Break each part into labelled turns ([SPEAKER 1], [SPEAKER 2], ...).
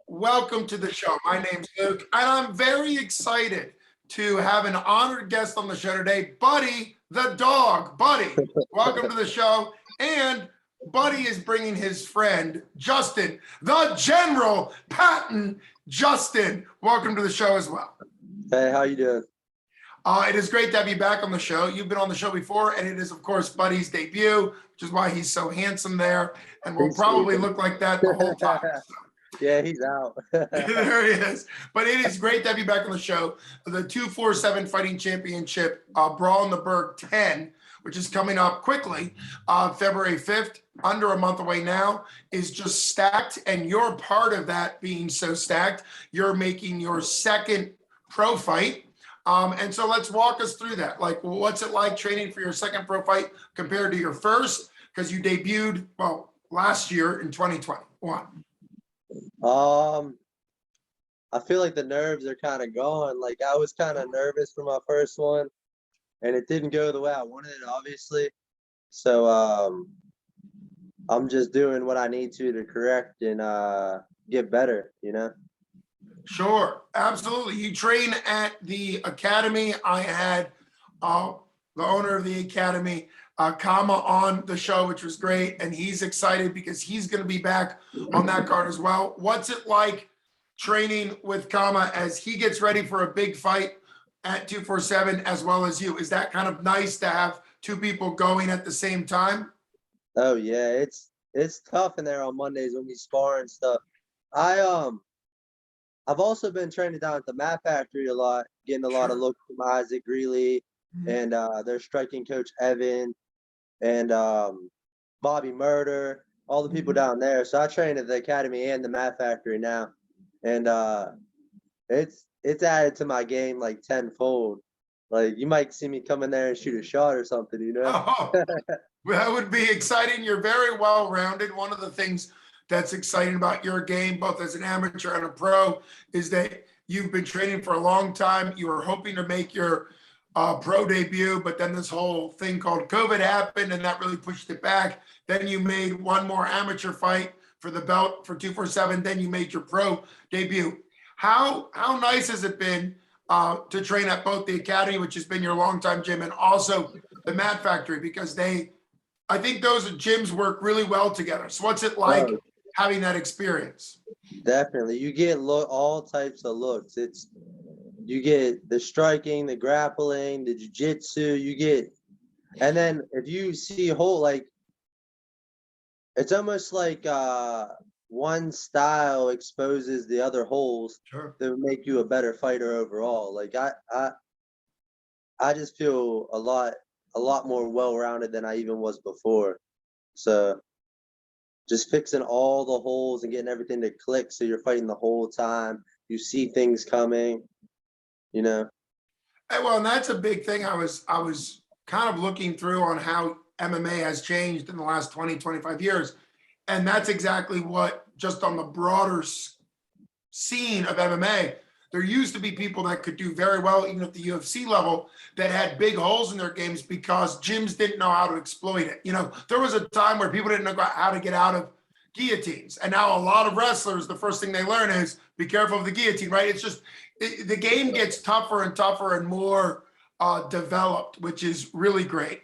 [SPEAKER 1] Welcome to the show. My name's Luke, and I'm very excited to have an honored guest on the show today, Buddy the dog. Buddy, welcome to the show. And Buddy is bringing his friend, Justin, the General Patton. Justin, welcome to the show as well.
[SPEAKER 2] Hey, how you doing?
[SPEAKER 1] It is great to have you back on the show. You've been on the show before, and it is, of course, Buddy's debut, which is why he's so handsome there, and will probably look like that the whole time.
[SPEAKER 2] Yeah, he's out.
[SPEAKER 1] There he is. But it is great to have you back on the show. The 247 Fighting Championship, Brawl in the Burgh 10, which is coming up quickly, February 5th, under a month away now, is just stacked. And you're part of that being so stacked. You're making your second pro fight. And so let's walk us through that. Like, what's it like training for your second pro fight compared to your first? Because you debuted, well, last year in 2021.
[SPEAKER 2] I feel like the nerves are kind of gone. Like I was kind of nervous for my first one, and it didn't go the way I wanted it, obviously. So I'm just doing what I need to correct and get better, you know?
[SPEAKER 1] Sure, absolutely. You train at the academy. I had the owner of the academy, Kama, on the show, which was great, and he's excited because he's going to be back on that card as well. What's it like training with Kama as he gets ready for a big fight at 247 as well as you? Is that kind of nice to have two people going at the same time?
[SPEAKER 2] Oh yeah, it's tough in there on Mondays when we spar and stuff. I've also been training down at the Mat Factory a lot, getting a lot of looks from Isaac Greeley and their striking coach Evan and Bobby Murder, all the people down there. So I train at the academy and the Mat Factory now, and it's added to my game like tenfold. Like you might see me come in there and shoot a shot or something, you know?
[SPEAKER 1] Oh, that would be exciting. You're very well rounded. One of the things that's exciting about your game, both as an amateur and a pro, is that you've been training for a long time. You were hoping to make your pro debut, but then this whole thing called COVID happened, and that really pushed it back. Then you made one more amateur fight for the belt for 247. Then you made your pro debut. How nice has it been to train at both the academy, which has been your longtime gym, and also the Mat Factory, because I think those gyms work really well together. So what's it like having that experience?
[SPEAKER 2] Definitely. You get all types of looks. You get the striking, the grappling, the jiu-jitsu, and then if you see it's almost like one style exposes the other holes that make you a better fighter overall. Like I just feel a lot more well-rounded than I even was before. So just fixing all the holes and getting everything to click so you're fighting the whole time. You see things coming, you know?
[SPEAKER 1] Well, and that's a big thing. I was kind of looking through on how MMA has changed in the last 20, 25 years. And that's exactly what, just on the broader scene of MMA, there used to be people that could do very well, even at the UFC level, that had big holes in their games because gyms didn't know how to exploit it. You know, there was a time where people didn't know how to get out of guillotines. And now a lot of wrestlers, the first thing they learn is be careful of the guillotine, right? It's just, the game gets tougher and tougher and more developed, which is really great.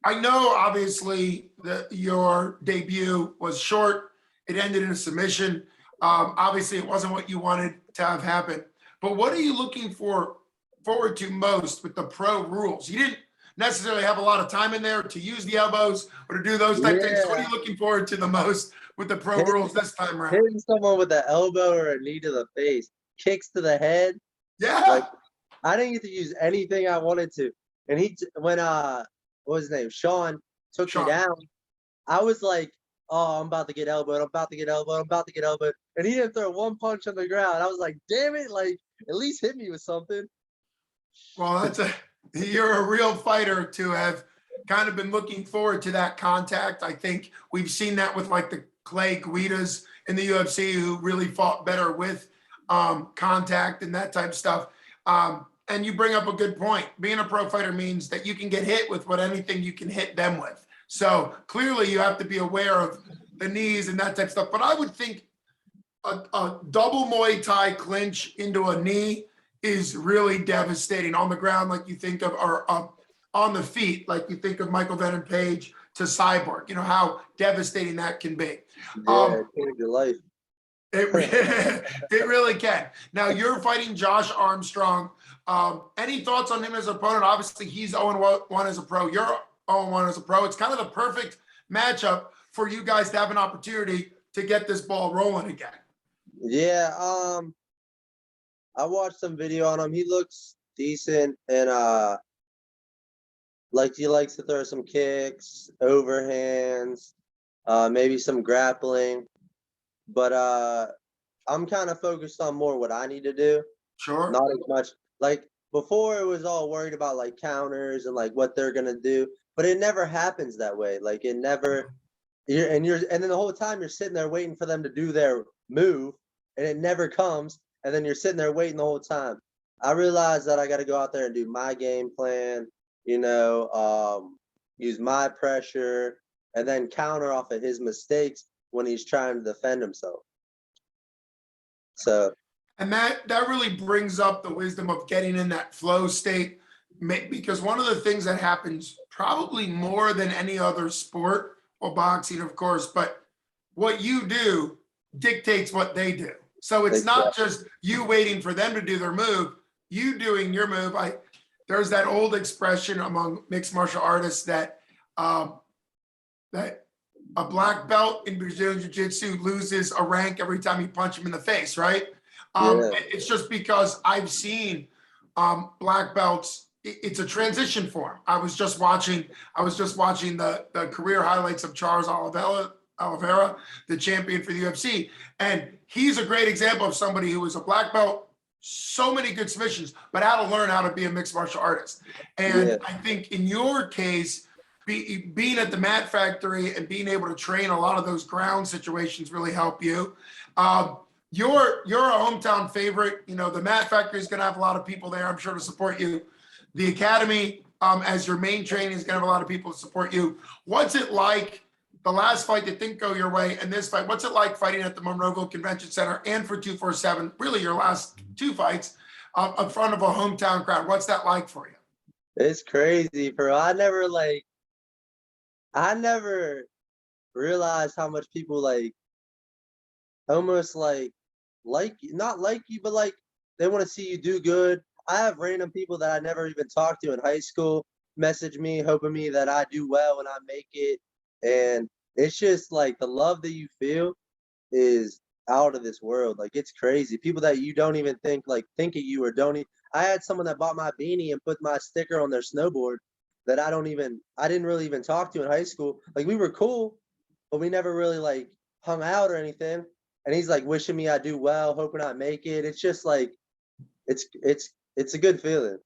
[SPEAKER 1] I know, obviously, that your debut was short. It ended in a submission. Obviously, it wasn't what you wanted to have happen. But what are you looking forward to most with the pro rules? You didn't necessarily have a lot of time in there to use the elbows or to do those type things. So what are you looking forward to the most with the pro rules this time around?
[SPEAKER 2] Hitting someone with an elbow or a knee to the face, kicks to the head.
[SPEAKER 1] Yeah.
[SPEAKER 2] Like, I didn't get to use anything I wanted to. And when what was his name? Sean took me down. I was like, oh, I'm about to get elbowed. I'm about to get elbowed. I'm about to get elbowed. And he didn't throw one punch on the ground. I was like, damn it. Like, at least hit me with something.
[SPEAKER 1] Well, you're a real fighter to have kind of been looking forward to that contact. I think we've seen that with like the Clay Guidas in the UFC, who really fought better with contact and that type of stuff. And you bring up a good point. Being a pro fighter means that you can get hit with anything you can hit them with. So clearly you have to be aware of the knees and that type of stuff. But I would think a double Muay Thai clinch into a knee is really devastating on the ground, like you think of, or on the feet, like you think of Michael Venom Page to Cyborg. You know how devastating that can be.
[SPEAKER 2] Yeah, it changed your life.
[SPEAKER 1] It really can. Now you're fighting Josh Armstrong. Any thoughts on him as an opponent? Obviously, he's 0-1 as a pro. You're 0-1 as a pro. It's kind of the perfect matchup for you guys to have an opportunity to get this ball rolling again.
[SPEAKER 2] Yeah, I watched some video on him. He looks decent, and like he likes to throw some kicks, overhands, maybe some grappling. But I'm kind of focused on more what I need to do.
[SPEAKER 1] Sure.
[SPEAKER 2] Not as much like before. It was all worried about like counters and like what they're gonna do, but it never happens that way. Like it never. And then the whole time you're sitting there waiting for them to do their move, and it never comes. And then you're sitting there waiting the whole time. I realized that I got to go out there and do my game plan. You know, use my pressure, and then counter off of his mistakes when he's trying to defend himself. So,
[SPEAKER 1] and that really brings up the wisdom of getting in that flow state, because one of the things that happens probably more than any other sport, or boxing, of course, but what you do dictates what they do. So it's not just you waiting for them to do their move, you doing your move. There's that old expression among mixed martial artists that that a black belt in Brazilian Jiu-Jitsu loses a rank every time you punch him in the face, right? It's just because I've seen black belts. It's a transition for him. I was just watching the career highlights of Charles Oliveira, the champion for the UFC, and he's a great example of somebody who was a black belt, so many good submissions, but how to learn how to be a mixed martial artist. And I think in your case, being at the Mat Factory and being able to train a lot of those ground situations really help you. You're a hometown favorite. You know, the Mat Factory is going to have a lot of people there, I'm sure, to support you. The Academy, as your main training, is going to have a lot of people to support you. What's it like, the last fight that didn't go your way and this fight? What's it like fighting at the Monroeville Convention Center and for 247, really your last two fights, in front of a hometown crowd? What's that like for you?
[SPEAKER 2] It's crazy, bro. I never realized how much people like almost like you, not like you, but like they want to see you do good. I have random people that I never even talked to in high school message me, hoping me that I do well when I make it. And it's just like the love that you feel is out of this world. Like it's crazy. People that you don't even think of you, or don't even. I had someone that bought my beanie and put my sticker on their snowboard that I didn't really even talk to in high school. Like we were cool, but we never really like hung out or anything. And he's like wishing me I do well, hoping I make it. It's just like, it's a good feeling.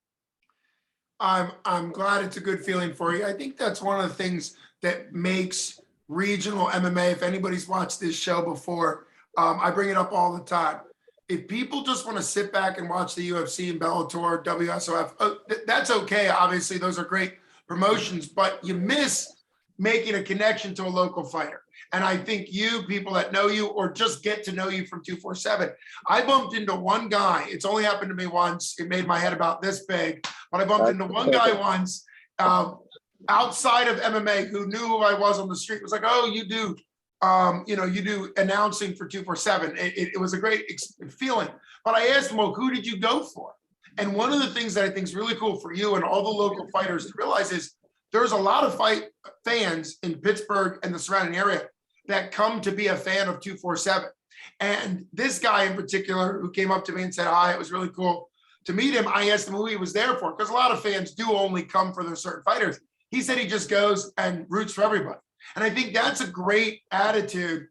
[SPEAKER 1] I'm glad it's a good feeling for you. I think that's one of the things that makes regional MMA, if anybody's watched this show before, I bring it up all the time. If people just want to sit back and watch the UFC and Bellator, WSOF, that's okay. Obviously, those are great promotions, but you miss making a connection to a local fighter. And I think people that know you or just get to know you from 247, I bumped into one guy. It's only happened to me once. It made my head about this big, but I bumped into one guy once outside of MMA who knew who I was on the street. It was like, oh, you do announcing for 247. It was a great feeling. But I asked him, well, who did you go for? And one of the things that I think is really cool for you and all the local fighters to realize is there's a lot of fight fans in Pittsburgh and the surrounding area that come to be a fan of 247. And this guy in particular who came up to me and said hi, it was really cool to meet him. I asked him who he was there for, because a lot of fans do only come for their certain fighters. He said he just goes and roots for everybody. And I think that's a great attitude.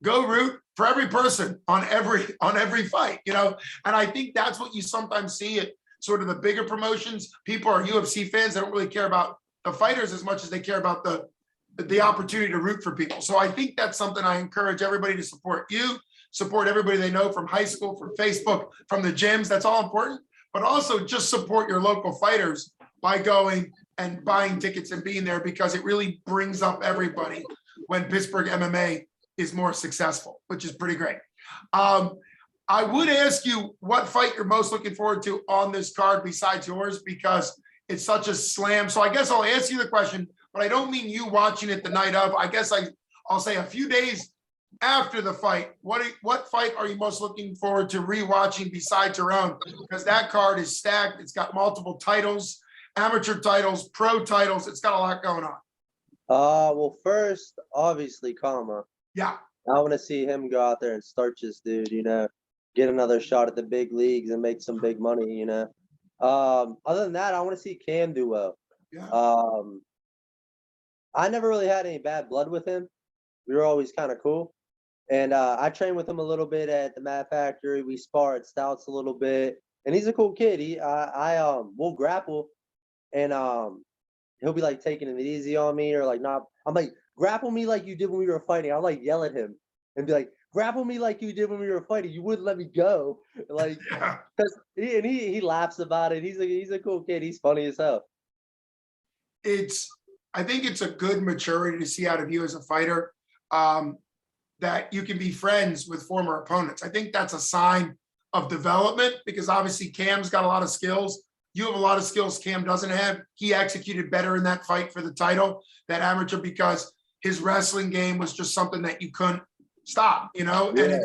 [SPEAKER 1] Go root for every person on every fight, And I think that's what you sometimes see at sort of the bigger promotions. People are UFC fans. They don't really care about the fighters as much as they care about the opportunity to root for people. So I think that's something I encourage everybody to support you, support everybody they know from high school, from Facebook, from the gyms. That's all important. But also just support your local fighters by going and buying tickets and being there, because it really brings up everybody when Pittsburgh MMA is more successful, which is pretty great. I would ask you what fight you're most looking forward to on this card besides yours, because it's such a slam. So I guess I'll ask you the question, but I don't mean you watching it the night of. I guess I'll say a few days after the fight. What fight are you most looking forward to rewatching besides your own? Because that card is stacked. It's got multiple titles, amateur titles, pro titles. It's got a lot going on.
[SPEAKER 2] Well, first, obviously, Kama.
[SPEAKER 1] Yeah.
[SPEAKER 2] I want to see him go out there and start this dude, get another shot at the big leagues and make some big money, Other than that, I want to see Cam do well.
[SPEAKER 1] Yeah.
[SPEAKER 2] I never really had any bad blood with him. We were always kind of cool. And I trained with him a little bit at the Mat Factory. We spar at Stouts a little bit. And he's a cool kid. We'll grapple, and he'll be like taking it easy on me, or like not. I'm like, grapple me like you did when we were fighting. I'll like yell at him and be like, grapple me like you did when we were fighting. You wouldn't let me go. Like, because he laughs about it. He's a cool kid. He's funny as hell.
[SPEAKER 1] I think it's a good maturity to see out of you as a fighter, that you can be friends with former opponents. I think that's a sign of development, because obviously Cam's got a lot of skills. You have a lot of skills Cam doesn't have. He executed better in that fight for the title, that amateur, because his wrestling game was just something that you couldn't stop,
[SPEAKER 2] Yeah.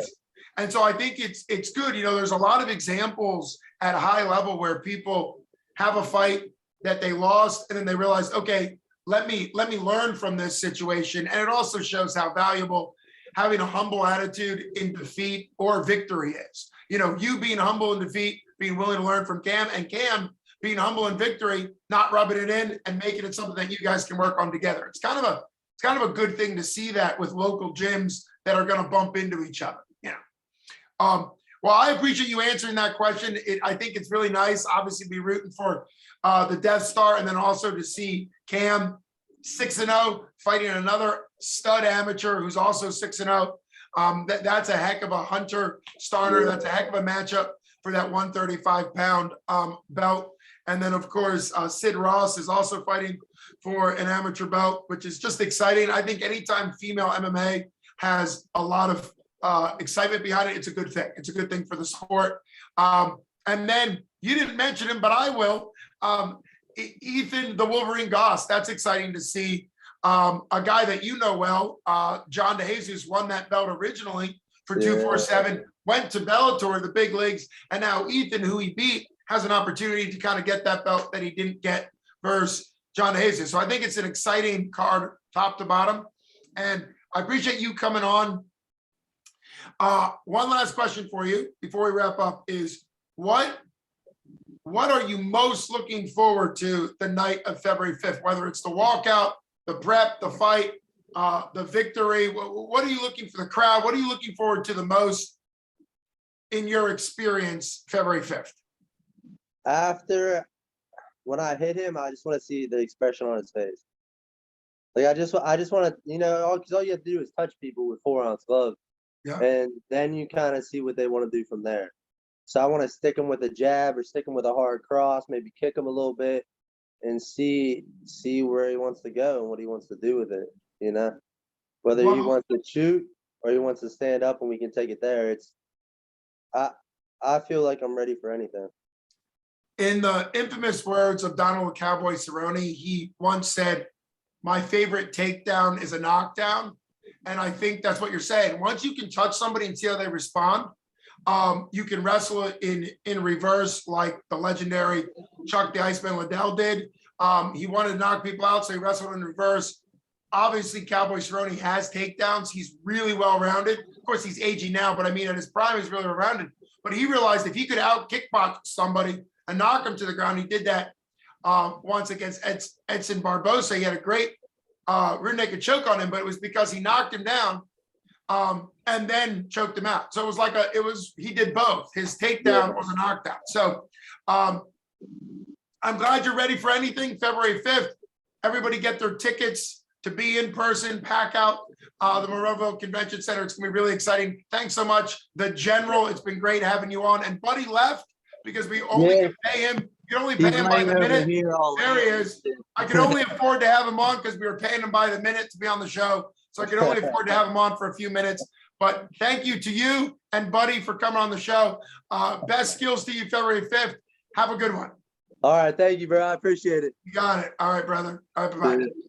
[SPEAKER 1] And so I think it's good. There's a lot of examples at a high level where people have a fight that they lost and then they realize, okay, let me learn from this situation. And it also shows how valuable having a humble attitude in defeat or victory is. You being humble in defeat, being willing to learn from Cam, and Cam being humble in victory, not rubbing it in and making it something that you guys can work on together. It's kind of a good thing to see that with local gyms that are going to bump into each other. Well, I appreciate you answering that question. I think it's really nice, obviously, be rooting for the Death Star, and then also to see Cam 6-0 fighting another stud amateur who's also 6-0. That's a heck of a hunter starter. That's a heck of a matchup for that 135-pound belt. And then, of course, Sid Ross is also fighting for an amateur belt, which is just exciting. I think anytime female MMA has a lot of excitement behind it, it's a good thing. It's a good thing for the sport. And then you didn't mention him, but I will. Ethan, the Wolverine Goss, that's exciting to see. A guy that well, John DeJesus, won that belt originally for 247, went to Bellator, the big leagues, and now Ethan, who he beat, has an opportunity to kind of get that belt that he didn't get versus John DeJesus. So I think it's an exciting card, top to bottom, and I appreciate you coming on. One last question for you before we wrap up is, what are you most looking forward to the night of February 5th, whether it's the walkout, the prep, the fight, the victory? What are you looking for the crowd? What are you looking forward to the most in your experience February 5th?
[SPEAKER 2] After, when I hit him, I just want to see the expression on his face. Like, I just want to, because all you have to do is touch people with 4-ounce gloves.
[SPEAKER 1] Yeah.
[SPEAKER 2] And then you kind of see what they want to do from there. So I want to stick him with a jab or stick him with a hard cross, maybe kick him a little bit, and see where he wants to go and what he wants to do with it, Whether he wants to shoot or he wants to stand up and we can take it there. I feel like I'm ready for anything.
[SPEAKER 1] In the infamous words of Donald Cowboy Cerrone, he once said, "My favorite takedown is a knockdown." And I think that's what you're saying. Once you can touch somebody and see how they respond, you can wrestle it in reverse, like the legendary Chuck the Iceman Liddell did. He wanted to knock people out, so he wrestled in reverse. Obviously, Cowboy Cerrone has takedowns. He's really well-rounded. Of course, he's aging now, but I mean, at his prime, he's really well-rounded. But he realized if he could out-kickbox somebody and knock him to the ground, he did that once against Edson Barbosa. He had a great rear naked choke on him, but it was because he knocked him down and then choked him out. So it was he did both. His takedown was a knockdown. So I'm glad you're ready for anything. February 5th, everybody get their tickets to be in person, pack out the Monroeville Convention Center. It's gonna be really exciting. Thanks so much, The General. It's been great having you on. And Buddy left because we only can pay him. You can only pay him by the minute. There he is. I could only afford to have him on because we were paying him by the minute to be on the show. So I could only afford to have him on for a few minutes. But thank you to you and Buddy for coming on the show. Best skills to you February 5th. Have a good one.
[SPEAKER 2] All right. Thank you, bro. I appreciate it.
[SPEAKER 1] You got it. All right, brother. All right, bye-bye.